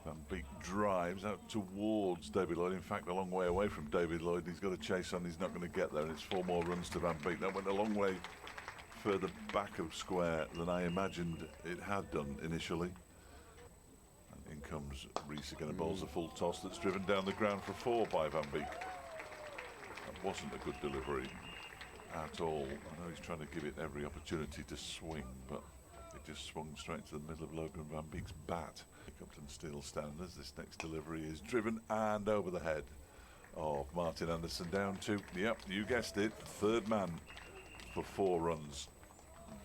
Van Beek drives out towards David Lloyd. In fact, a long way away from David Lloyd. He's got a chase on. He's not going to get there. And it's 4 more runs to Van Beek. That went a long way further back of square than I imagined it had done initially. And in comes Rees again and bowls a full toss that's driven down the ground for 4 by Van Beek. That wasn't a good delivery at all. I know he's trying to give it every opportunity to swing, but it just swung straight to the middle of Logan van Beek's bat. Uptonsteel standards. This next delivery is driven and over the head of Martin Anderson, down to, yep, you guessed it, 3rd man for 4 runs.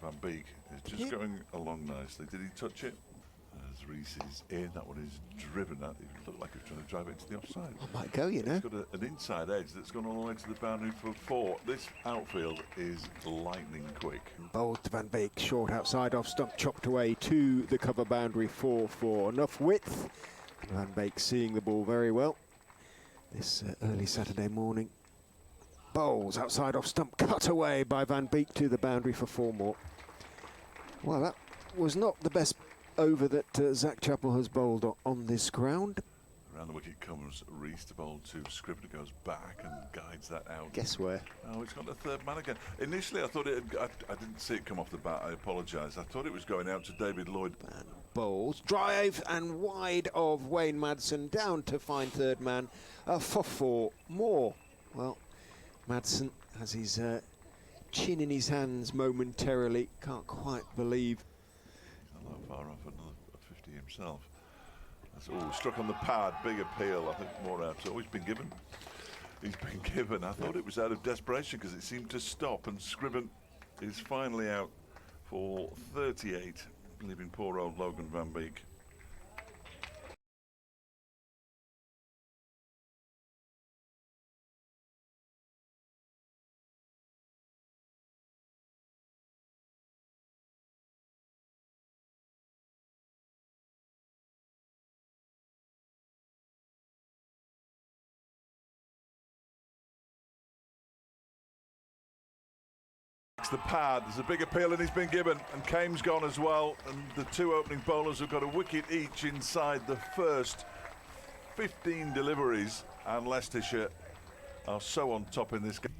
Van Beek is just going along nicely. Did he touch it? As Rees is in, that one is driven at. It looked like he was trying to drive it into the offside. I might go, you know. It's got an inside edge that's gone all the way to the boundary for 4. This outfield is lightning quick. Bowled to Van Beek, short outside off stump, chopped away to the cover boundary for enough width. And Van Beek seeing the ball very well this early Saturday morning. Bowls outside off stump, cut away by Van Beek to the boundary for 4 more. Well, that was not the best over that Zach Chappell has bowled on this ground. Around the wicket comes Rees to bowl to Scrivener, goes back and guides that out. Guess where? Oh, it's got the 3rd man again. Initially, I thought it had, I didn't see it come off the bat, I apologise. I thought it was going out to David Lloyd. And bowls, drive and wide of Wayne Madsen, down to find 3rd man for 4 more. Well, Madsen has his chin in his hands momentarily, can't quite believe. He's not that far off another 50 himself. That's struck on the pad, big appeal. I think more out. So he's been given. He's been given. I thought it was out of desperation because it seemed to stop, and Scriven is finally out for 38, leaving poor old Logan van Beek. The pad, there's a big appeal and he's been given, and Kame's gone as well, and the 2 opening bowlers have got a wicket each inside the first 15 deliveries, and Leicestershire are so on top in this game.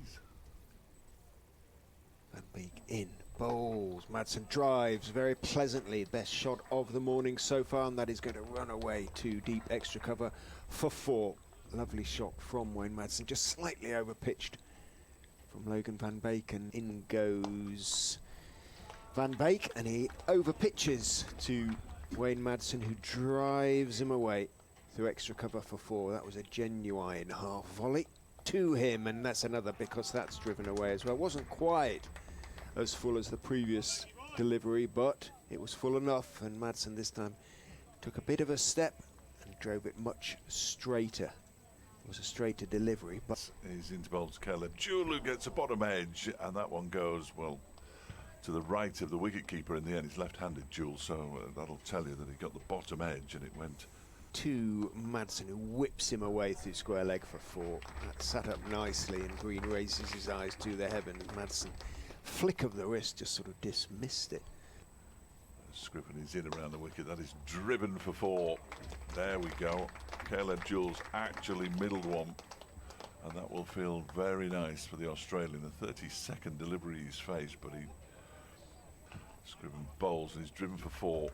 Van Beek in, bowls, Madsen drives very pleasantly, best shot of the morning so far, and that is going to run away to deep extra cover for 4. Lovely shot from Wayne Madsen, just slightly over pitched from Logan van Beek, and in goes Van Beek, and he over pitches to Wayne Madsen, who drives him away through extra cover for 4. That was a genuine half volley to him, and that's another because that's driven away as well. Wasn't quite as full as the previous delivery, but it was full enough, and Madsen this time took a bit of a step and drove it much straighter. It was a straighter delivery, but he's into bowls Caleb Jewell, who gets a bottom edge, and that one goes, well, to the right of the wicketkeeper in the end. He's left-handed, Jewell, so that'll tell you that he got the bottom edge, and it went to Madsen, who whips him away through square leg for 4. That sat up nicely, and Green raises his eyes to the heaven. Madsen, flick of the wrist, just sort of dismissed it. Scriven is in around the wicket. That is driven for 4. There we go. Caleb Jewell's actually middled one, and that will feel very nice for the Australian. The 32nd delivery he's faced, but Scriven bowls and he's driven for 4.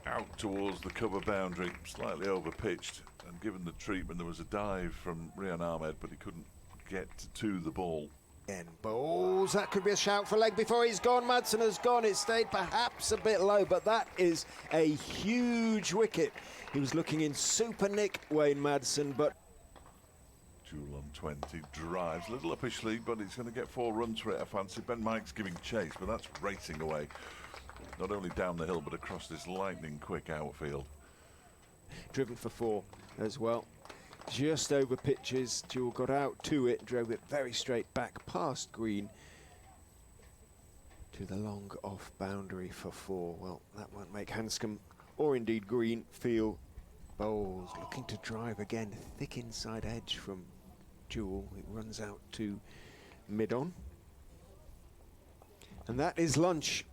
Out towards the cover boundary, slightly over pitched, and given the treatment, there was a dive from Rian Ahmed, but he couldn't get to the ball. And bowls, that could be a shout for leg before he's gone. Madsen has gone. It stayed perhaps a bit low, but that is a huge wicket. He was looking in super nick, Wayne Madsen, but Jewell on 20, drives a little uppishly, but he's going to get 4 runs for it, I fancy. Ben Mike's giving chase, but that's racing away, not only down the hill but across this lightning quick outfield. Driven for 4 as well. Just over pitches, Jewell got out to it, drove it very straight back past Green to the long off boundary for 4. Well, that won't make Hanscom or indeed Green feel. Bowles looking to drive again, thick inside edge from Jewell. It runs out to mid-on. And that is lunch.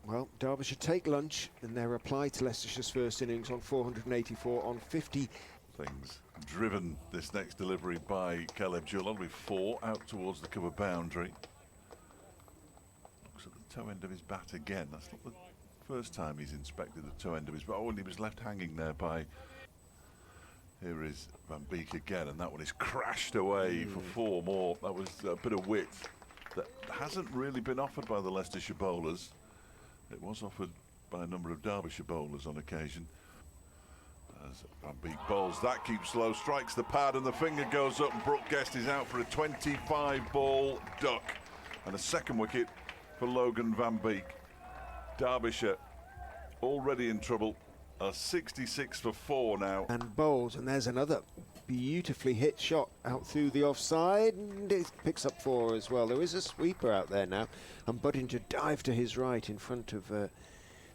Well, Derbyshire take lunch in their reply to Leicestershire's first innings on 484 on 50. Things driven this next delivery by Caleb Jewell. That'll be 4 out towards the cover boundary. Looks at the toe end of his bat again. That's not the first time he's inspected the toe end of his bat. Oh, and he was left hanging there by... Here is Van Beek again, and that one is crashed away for 4 more. That was a bit of width that hasn't really been offered by the Leicestershire bowlers. It was offered by a number of Derbyshire bowlers on occasion. As Van Beek bowls, that keeps low, strikes the pad, and the finger goes up, and Brooke Guest is out for a 25-ball duck. And a second wicket for Logan van Beek. Derbyshire already in trouble. A 66 for 4 now. And bowls, and there's another beautifully hit shot out through the offside, and it picks up 4 as well. There is a sweeper out there now, and Buttinger dive to his right in front of the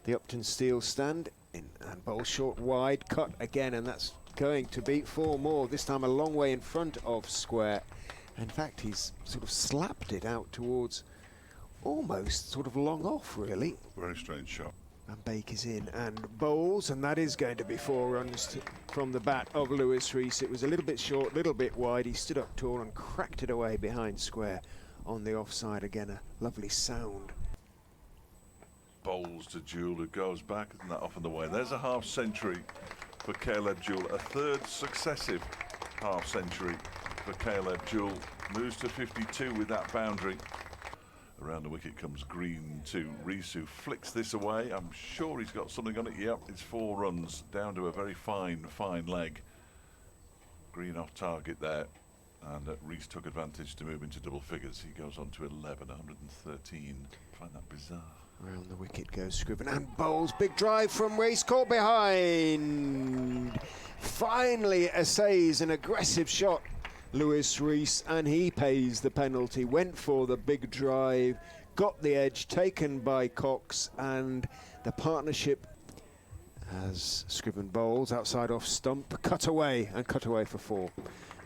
Uptonsteel stand. And bowl short wide, cut again, and that's going to beat 4 more, this time a long way in front of square. In fact, he's sort of slapped it out towards almost sort of long off, really. Very strange shot. Van Beek is in and bowls, and that is going to be 4 runs from the bat of Lewis Rees. It was a little bit short, little bit wide. He stood up tall and cracked it away behind square on the offside. Again, a lovely sound. Bowls to Jewell, who goes back, and that off and away. There's a half century for Caleb Jewell, a 3rd successive half century for Caleb Jewell. Moves to 52 with that boundary. Around the wicket comes Green to Rees, who flicks this away. I'm sure he's got something on it. Yep, it's 4 runs down to a very fine leg. Green off target there, and Rees took advantage to move into double figures. He goes on to 11, 113. I find that bizarre. Around the wicket goes Scriven and bowls. Big drive from Rees, caught behind. Finally essays an aggressive shot, Lewis Rees, and he pays the penalty. Went for the big drive, got the edge, taken by Cox, and the partnership as Scriven bowls outside off stump, cut away for 4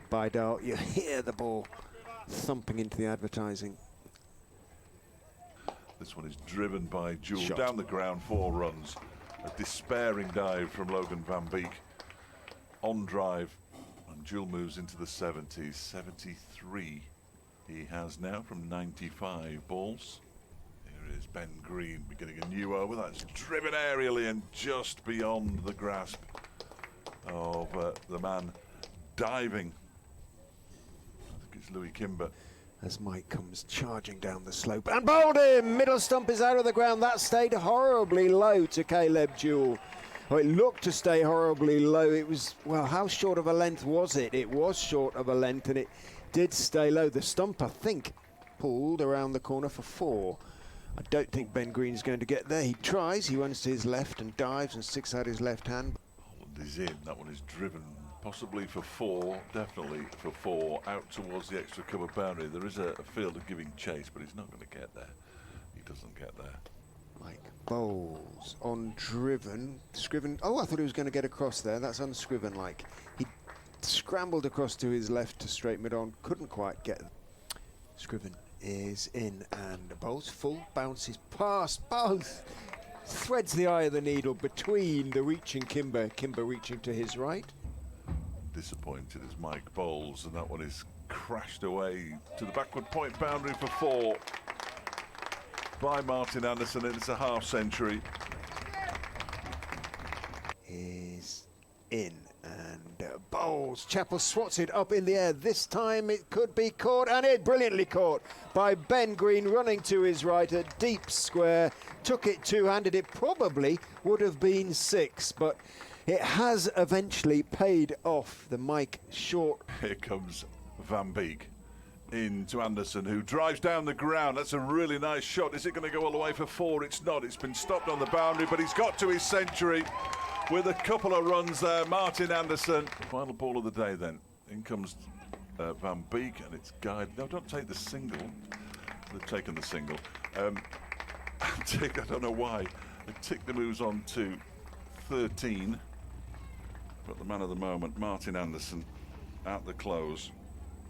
by Dahl. You hear the ball thumping into the advertising. This one is driven by Jewell Shot. down the ground, 4 runs. A despairing dive from Logan van Beek. On drive, and Jewell moves into the 70s. 73 he has now from 95 balls. Here is Ben Green beginning a new over. That's driven aerially and just beyond the grasp of the man diving. I think it's Louis Kimber. As Mike comes charging down the slope and bowled him. Middle stump is out of the ground. That stayed horribly low to Caleb Jewell. Oh, it looked to stay horribly low. It was, well, how short of a length was it? It was short of a length, and it did stay low. The stump, I think, pulled around the corner for 4. I don't think Ben Green is going to get there. He tries. He runs to his left and dives and sticks out his left hand. Holland is in. That one is driven. Possibly for 4, definitely for 4, out towards the extra cover boundary. There is a fielder giving chase, but he's not going to get there. He doesn't get there. Mike bowls on driven. Scriven. Oh, I thought he was going to get across there. That's unscriven-like. He scrambled across to his left to straight mid-on. Couldn't quite get. Scriven is in and bowls full. Bounces past both. Threads the eye of the needle between the reaching Kimber. Kimber reaching to his right. Disappointed as Mike bowls, and that one is crashed away to the backward point boundary for 4 by Martin Anderson. It's a half century. Is in and bowls. Chappell swats it up in the air. This time it could be caught, and it brilliantly caught by Ben Green running to his right at deep square. Took it two-handed. It probably would have been 6, but it has eventually paid off. The Mike short. Here comes Van Beek into Anderson, who drives down the ground. That's a really nice shot. Is it going to go all the way for 4? It's not. It's been stopped on the boundary, but he's got to his century with a couple of runs there. Martin Anderson. Final ball of the day then. In comes Van Beek, and it's guided. No, don't take the single. They've taken the single. Tick, I don't know why. Tick the moves on to 13. But the man of the moment, Martin Anderson, at the close,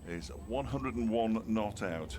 is 101 not out.